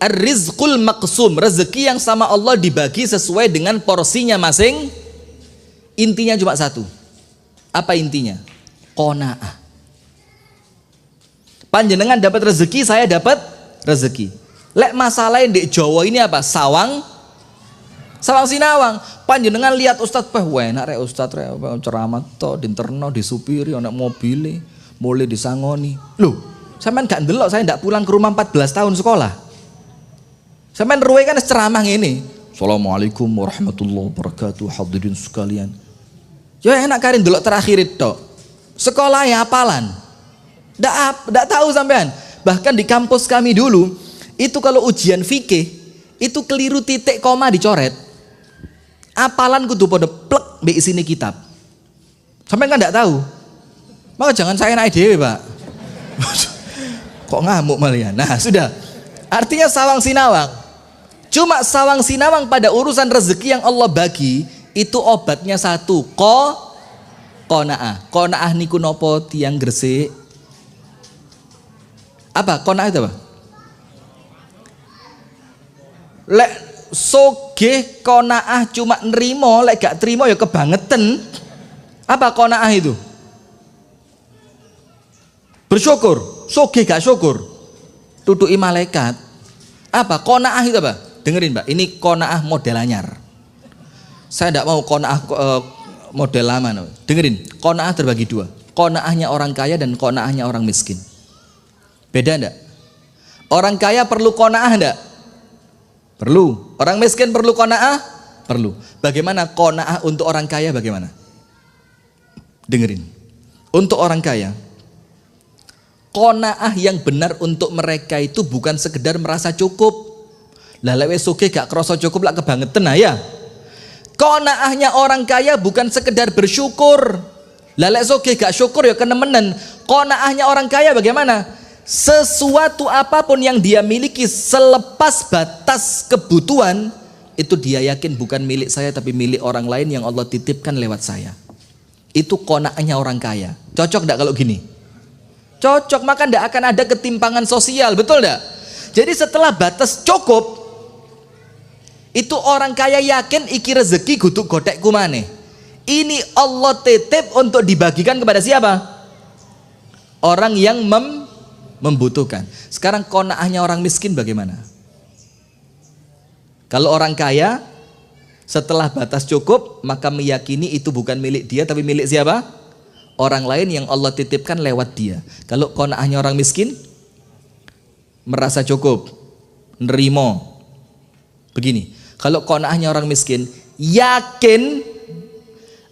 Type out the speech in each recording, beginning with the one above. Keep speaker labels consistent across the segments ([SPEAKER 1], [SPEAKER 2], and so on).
[SPEAKER 1] Ar-rizqul maqsum, rezeki yang sama Allah dibagi sesuai dengan porsinya masing. Intinya cuma satu. Apa intinya? Qanaah. Panjenengan dapat rezeki, saya dapat rezeki. Lek masalah di Jawa ini apa? Sawang sinawang. Panjenengan lihat Ustadz, enak rek Ustadz rek ceramah to dinterno disupiri ana mobile, mulai disangoni. Loh, sampean gak ndelok saya ndak pulang ke rumah 14 tahun sekolah. Sampean ruwe kan ceramah ngene. Assalamualaikum warahmatullahi wabarakatuh hadirin sekalian. Ya enak karin ndelok terakhir itu. Sekolah ya hafalan. Ndak tahu sampean. Bahkan di kampus kami dulu itu kalau ujian fikih itu keliru titik koma dicoret. Apalan kudu pada plek mbek isine kitab. Sampean kan ndak tahu. Maka jangan saya naik dewe, Pak. Kok ngamuk malian. Nah, sudah. Artinya sawang sinawang. Cuma sawang sinawang pada urusan rezeki yang Allah bagi itu obatnya satu, qanaah. Qanaah niku nopo tiang gresik? Apa? Qanaah itu apa? Lek sogeh qanaah cuma nerimo, lek gak terima ya kebangetan. Apa qanaah itu? Bersyukur. Sogeh gak syukur, tutuki malaikat. Apa? Qanaah itu apa? Dengerin Mbak, ini qanaah model anyar. Saya tidak mau qanaah model lama. No. Dengerin, qanaah terbagi dua. Qanaahnya orang kaya dan qanaahnya orang miskin. Beda enggak? Orang kaya perlu qanaah enggak? Perlu. Orang miskin perlu qanaah? Perlu. Bagaimana qanaah untuk orang kaya bagaimana? Dengerin. Untuk orang kaya, qanaah yang benar untuk mereka itu bukan sekedar merasa cukup. Lah lek wis sugih gak krasa cukup lak kebangetan ya. Qanaahnya orang kaya bukan sekedar bersyukur. Lah lek sugih gak syukur ya kenemenen. Qanaahnya orang kaya bagaimana? Sesuatu apapun yang dia miliki selepas batas kebutuhan itu dia yakin bukan milik saya tapi milik orang lain yang Allah titipkan lewat saya. Itu qanaahnya orang kaya. Cocok enggak kalau gini? Cocok, maka tidak akan ada ketimpangan sosial, betul tidak? Jadi setelah batas cukup, itu orang kaya yakin iki rezeki kudu godek kumane. Ini Allah titip untuk dibagikan kepada siapa? Orang yang membutuhkan. Sekarang qanaahnya orang miskin bagaimana? Kalau orang kaya setelah batas cukup, maka meyakini itu bukan milik dia tapi milik siapa? Orang lain yang Allah titipkan lewat dia. Kalau qanaahnya orang miskin, merasa cukup, nerimo. Begini, kalau qanaahnya orang miskin, yakin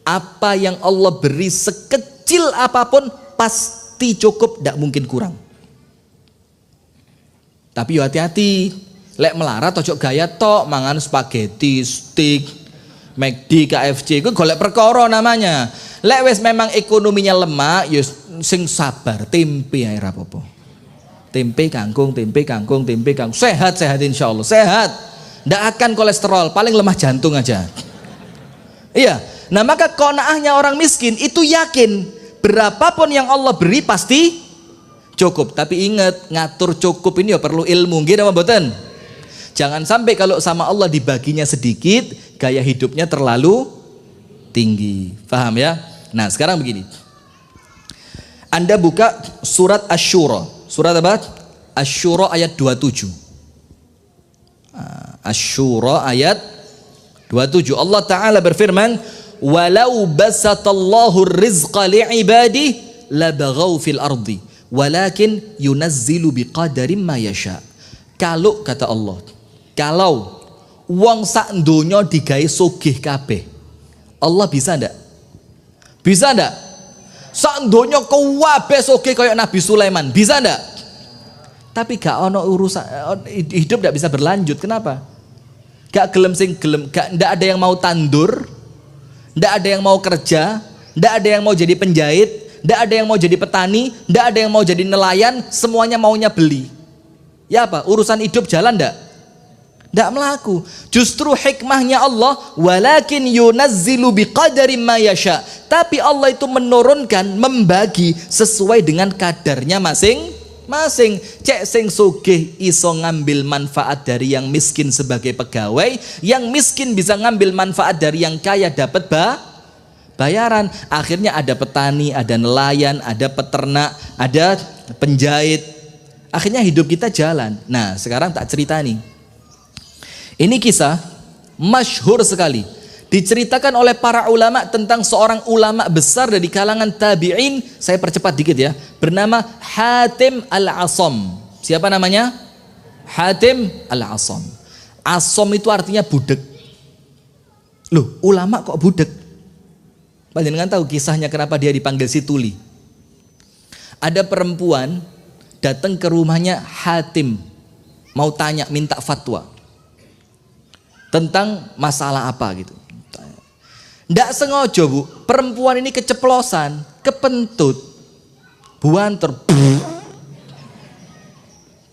[SPEAKER 1] apa yang Allah beri sekecil apapun pasti cukup, tidak mungkin kurang. Tapi hati-hati, lek melarat ojo gaya tok mangan spaghetti, steak, McD, KFC, itu golek perkara namanya. Lek wis memang ekonominya lemah, ya sing sabar, tempe ae rapopo. Tempe kangkung, sehat insyaallah, sehat. Ndak akan kolesterol, paling lemah jantung aja. Iya. Nah, maka qanaahnya orang miskin itu yakin berapapun yang Allah beri pasti cukup. Tapi ingat, ngatur cukup ini ya perlu ilmu, nggih napa mboten? Jangan sampai kalau sama Allah dibaginya sedikit, gaya hidupnya terlalu tinggi. Paham ya? Nah, sekarang begini. Anda buka surat Asy-Syura. Surat apa? Asy-Syura ayat 27. Asy-Syura ayat 27. Allah Ta'ala berfirman, "Walau basatallahu rizqa li'ibadihi labaghaw fil ardi, walakin yunazzilu biqadarin ma yasha." Kalau kata Allah, kalau wong sak donya digawe sugih kabeh, Allah bisa ndak? Bisa ndak? Sak donya kabeh sugih kaya Nabi Sulaiman, bisa ndak? Tapi gak ono urusan hidup ndak bisa berlanjut. Kenapa? Gak gelem sing gelem, ndak ada yang mau tandur, ndak ada yang mau kerja, ndak ada yang mau jadi penjahit, ndak ada yang mau jadi petani, ndak ada yang mau jadi nelayan, semuanya maunya beli. Ya apa? Urusan hidup jalan ndak? Ndak melaku. Justru hikmahnya Allah, walakin yunazzilu biqadari ma yasha. Tapi Allah itu menurunkan, membagi sesuai dengan kadarnya masing. Cek sing sugih iso ngambil manfaat dari yang miskin sebagai pegawai, yang miskin bisa ngambil manfaat dari yang kaya dapat bayaran. Akhirnya ada petani, ada nelayan, ada peternak, ada penjahit. Akhirnya hidup kita jalan. Nah, sekarang tak cerita nih. Ini kisah masyhur sekali. Diceritakan oleh para ulama tentang seorang ulama besar dari kalangan tabi'in. Saya percepat dikit ya. Bernama Hatim Al-Asam. Siapa namanya? Hatim Al-Asam. Asam itu artinya budek. Loh, ulama kok budek? Panjenengan tahu kisahnya kenapa dia dipanggil si tuli? Ada perempuan datang ke rumahnya Hatim. Mau tanya, minta fatwa. Tentang masalah apa gitu. Nggak sengaja bu, perempuan ini keceplosan, kepentut, buanter,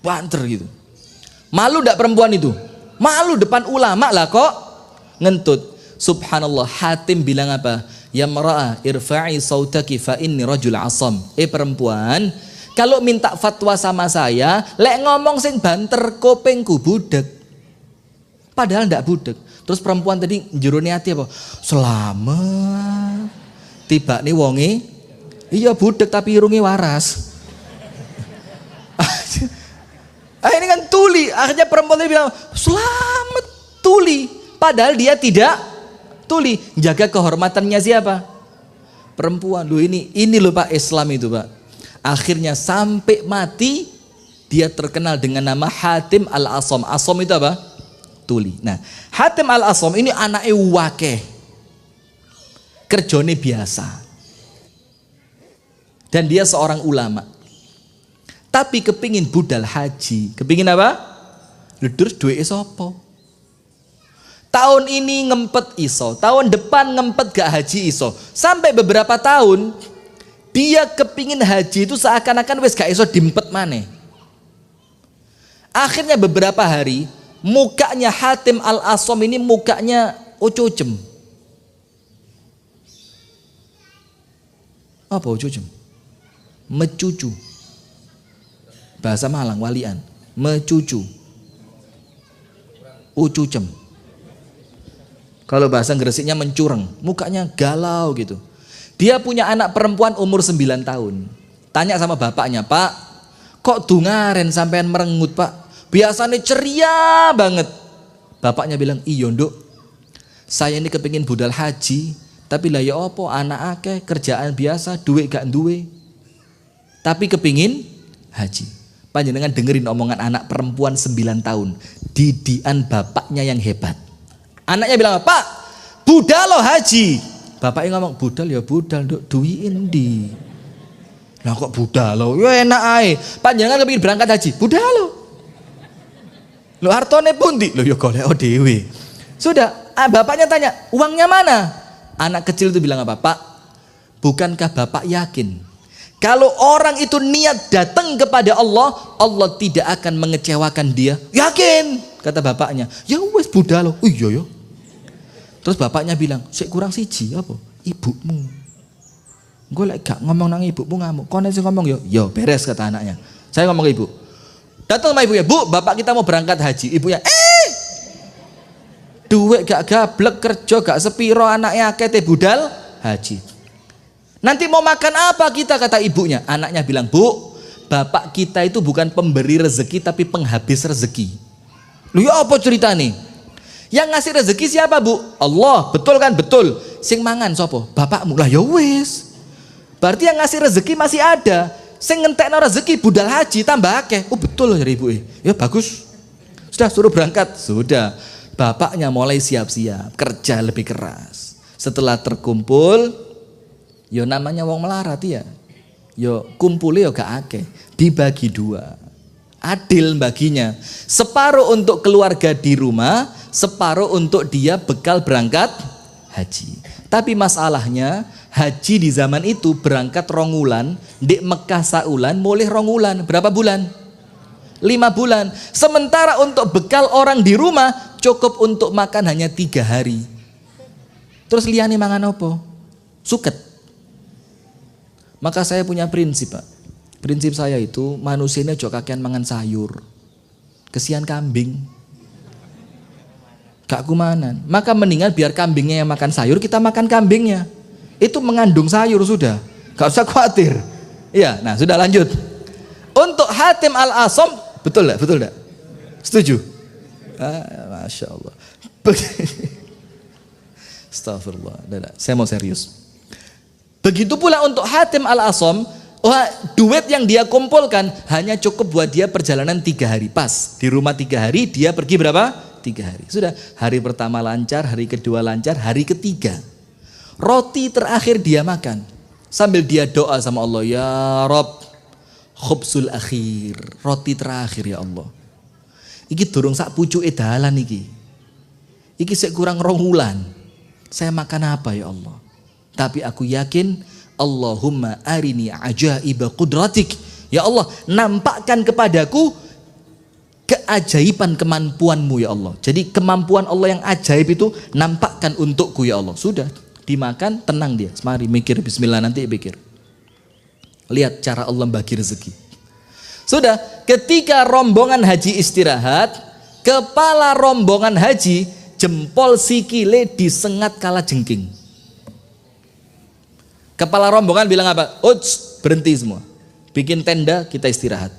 [SPEAKER 1] banter gitu. Malu nggak perempuan itu? Malu depan ulama lah kok ngentut. Subhanallah, Hatim bilang apa? Ya mar'ah irfa'i sautaki fa inni rajul asam. Perempuan, kalau minta fatwa sama saya, lek ngomong sing banter kopengku budek. Padahal ndak budek. Terus perempuan tadi jerone hati apa? Selamat. Tiba nih wonge, iya budek tapi irunge waras. Ini kan tuli. Akhirnya perempuan tadi bilang, selamat tuli. Padahal dia tidak tuli. Jaga kehormatannya siapa? Perempuan. Loh ini loh Pak Islam itu Pak. Akhirnya sampai mati dia terkenal dengan nama Hatim Al-Asam. Asam itu apa? Tuli. Nah, Hatim Al-Asam ini anaknya wakeh. Kerjone biasa. Dan dia seorang ulama. Tapi kepingin budal haji. Kepingin apa? Terus duit sapa? Tahun ini ngempet iso, tahun depan ngempet gak haji iso. Sampai beberapa tahun dia kepingin haji itu seakan-akan wes gak iso dimpet maneh. Akhirnya beberapa hari mukanya Hatim Al-Asam ini mukanya ucucem. Apa ucucem? Mecucu. Bahasa Malang walian. Mecucu. Ucucem. Kalau bahasa Gresiknya mencureng. Mukanya galau gitu. Dia punya anak perempuan umur 9 tahun. Tanya sama bapaknya, Pak, kok dungaren sampean merengut Pak? Biasanya ceria banget. Bapaknya bilang, iya nduk, saya ini kepingin budal haji, tapi lah ya opo anak akeh kerjaan biasa, duit gak duwe, tapi kepingin haji. Panjenengan dengerin omongan anak perempuan 9 tahun, didikan bapaknya yang hebat. Anaknya bilang, Pak, budal lo haji. Bapaknya ngomong, budal ya budal nduk, duit endi? Lah kok budal lo? Ya enak ae. Panjenengan kepingin berangkat haji, budal lo. Lo hartone pundi? Lo yo golek dhewe. Sudah, bapaknya tanya, uangnya mana? Anak kecil itu bilang apa? Pak, bukankah Bapak yakin kalau orang itu niat datang kepada Allah, Allah tidak akan mengecewakan dia? Yakin, kata bapaknya. Ya wes budal lo. Oh iya yo. Terus bapaknya bilang, sik kurang siji apa? Ibumu. Gue lek gak ngomong nang ibumu ngamuk. Kono sing ngomong yo beres kata anaknya. Saya ngomong ke ibu. Datang sama ibunya, Bu, bapak kita mau berangkat haji. Ibunya, duit gak gablek, kerja gak sepiro, anaknya akeh teh budal haji. Nanti mau makan apa kita, kata ibunya. Anaknya bilang, Bu, bapak kita itu bukan pemberi rezeki tapi penghabis rezeki. Lu ya apa cerita nih? Yang ngasih rezeki siapa Bu? Allah, betul kan? Betul. Sing mangan sopo? Bapakmu. Lah ya wis. Berarti yang ngasih rezeki masih ada. Sing ngentekno rezeki budal haji tambah akeh. Oh betul loh dari ibu. Ya bagus. Sudah suruh berangkat. Sudah. Bapaknya mulai siap-siap, kerja lebih keras. Setelah terkumpul, yo namanya wong melarat ya. Yo kumpulnya yo gak akeh. Dibagi 2. Adil baginya. Separuh untuk keluarga di rumah, separuh untuk dia bekal berangkat haji. Tapi masalahnya haji di zaman itu berangkat rongulan, di Mekah saulan, mulai rongulan. Berapa bulan? 5 bulan. Sementara untuk bekal orang di rumah cukup untuk makan hanya 3 hari. Terus liyane mangan apa? Suket. Maka saya punya prinsip Pak. Prinsip saya itu manusia ini aja kakean mangan sayur. Kesian kambing. Gak kumanan. Maka mendingan biar kambingnya yang makan sayur, kita makan kambingnya. Itu mengandung sayur sudah. Gak usah khawatir. Iya, nah sudah lanjut. Untuk Hatim Al-Asam, betul enggak? Betul enggak? Setuju? Masya Allah. Astagfirullah. Saya mau serius. Begitu pula untuk Hatim Al-Asam, duit yang dia kumpulkan hanya cukup buat dia perjalanan 3 hari. Pas di rumah 3 hari, dia pergi berapa? 3 hari. Sudah, hari pertama lancar, hari kedua lancar, hari ketiga roti terakhir dia makan sambil dia doa sama Allah, ya Rob, khubsul akhir, roti terakhir ya Allah. Iki durung sak pucuke dalan iki. Iki sik kurang 2 wulan. Saya makan apa ya Allah? Tapi aku yakin, Allahumma arini ajaiba qudratik. Ya Allah, nampakkan kepadaku keajaiban kemampuanmu ya Allah. Jadi kemampuan Allah yang ajaib itu nampakkan untukku ya Allah. Sudah, dimakan, tenang dia. Mari mikir bismillah, nanti pikir. Lihat cara Allah bagi rezeki. Sudah, ketika rombongan haji istirahat, kepala rombongan haji jempol sikile disengat kala jengking. Kepala rombongan bilang apa? Uts, berhenti semua. Bikin tenda, kita istirahat.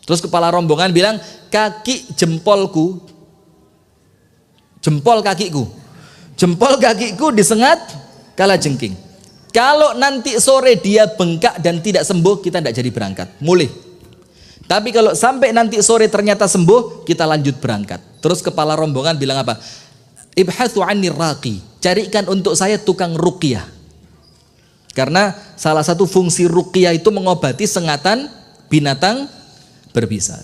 [SPEAKER 1] Terus kepala rombongan bilang, kaki jempolku, jempol kakiku, jempol kakiku disengat kala jengking. Kalau nanti sore dia bengkak dan tidak sembuh, kita tidak jadi berangkat, mulih. Tapi kalau sampai nanti sore ternyata sembuh, kita lanjut berangkat. Terus kepala rombongan bilang apa? Ibhathu anni raqi, carikan untuk saya tukang ruqyah. Karena salah satu fungsi ruqyah itu mengobati sengatan binatang berbisa.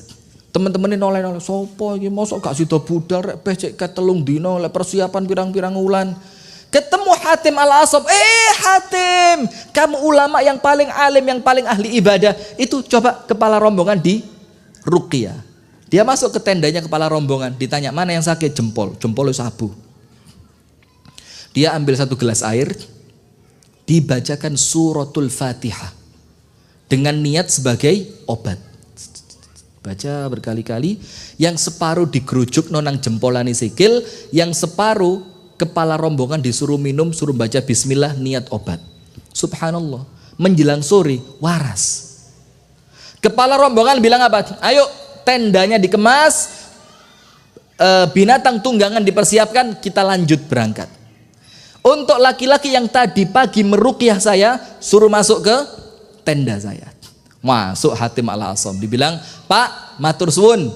[SPEAKER 1] Teman-teman ini noleh sopo iki mosok gak sida budal rek becek ketelung dino lek persiapan pirang-pirang wulan. Ketemu Hatim Al-Asam. Hatim, kamu ulama yang paling alim, yang paling ahli ibadah. Itu coba kepala rombongan di ruqyah. Dia masuk ke tendanya kepala rombongan, ditanya mana yang sakit, jempol sabu. Dia ambil 1 gelas air, dibacakan suratul Fatihah dengan niat sebagai obat. Baca berkali-kali, yang separuh digerujuk nonang jempolani sikil, yang separuh kepala rombongan disuruh minum, suruh baca bismillah, niat obat. Subhanallah, menjelang sore waras. Kepala rombongan bilang apa? Ayo tendanya dikemas, binatang tunggangan dipersiapkan, kita lanjut berangkat. Untuk laki-laki yang tadi pagi meruqyah saya, suruh masuk ke tenda saya. Masuk Hatim Al-Asam, dibilang, Pak, matur suwun,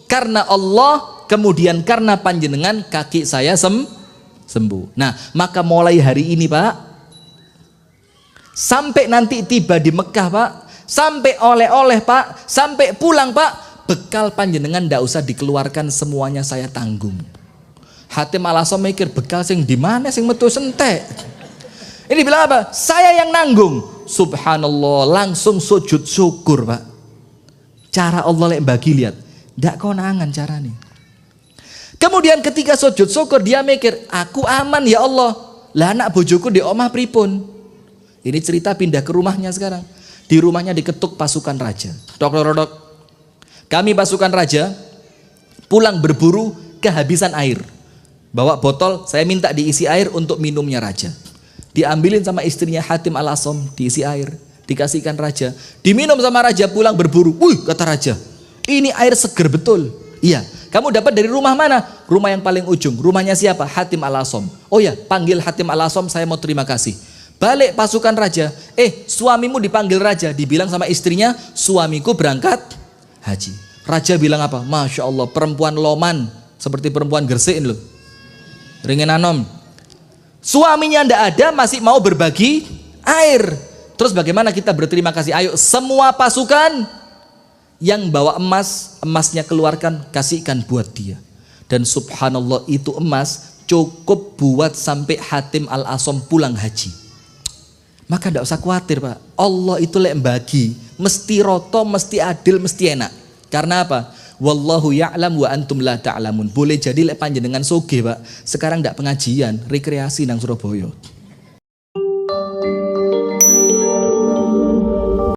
[SPEAKER 1] karena Allah, kemudian karena panjenengan, kaki saya sembuh. Nah, maka mulai hari ini Pak, sampai nanti tiba di Mekah Pak, sampai oleh-oleh Pak, sampai pulang Pak, bekal panjenengan ndak usah dikeluarkan, semuanya saya tanggung. Hatim Al-Asam mikir, bekal sing di mana sing metu sentek. Ini bilang apa? Saya yang nanggung. Subhanallah, langsung sujud syukur Pak. Cara Allah lek bagi lihat, ndak konangan carane. Kemudian ketika sujud syukur dia mikir, aku aman ya Allah. Lah anak bojoku di omah pripun? Ini cerita pindah ke rumahnya sekarang. Di rumahnya diketuk pasukan raja. Dok. Kami pasukan raja pulang berburu kehabisan air. Bawa botol, saya minta diisi air untuk minumnya raja. Diambilin sama istrinya Hatim Al-Asam, diisi air, dikasihkan raja. Diminum sama raja, pulang berburu. Wih, kata raja, ini air seger betul. Iya, kamu dapat dari rumah mana? Rumah yang paling ujung. Rumahnya siapa? Hatim Al-Asam. Oh ya, panggil Hatim Al-Asam, saya mau terima kasih. Balik pasukan raja. Suamimu dipanggil raja. Dibilang sama istrinya, suamiku berangkat haji. Raja bilang apa? Masya Allah, perempuan loman, seperti perempuan Gresik loh. Ringin anom. Suaminya ndak ada, masih mau berbagi air. Terus bagaimana kita berterima kasih? Ayo semua pasukan yang bawa emas, emasnya keluarkan, kasihkan buat dia. Dan subhanallah, itu emas cukup buat sampai Hatim Al-Asam pulang haji. Maka tidak usah khawatir Pak, Allah itu lek bagi, mesti roto, mesti adil, mesti enak. Karena apa? Wallahu ya'lam wa antum la ta'lamun. Boleh jadi lek panjenengan sugih Pak, sekarang tidak pengajian, rekreasi nang Surabaya.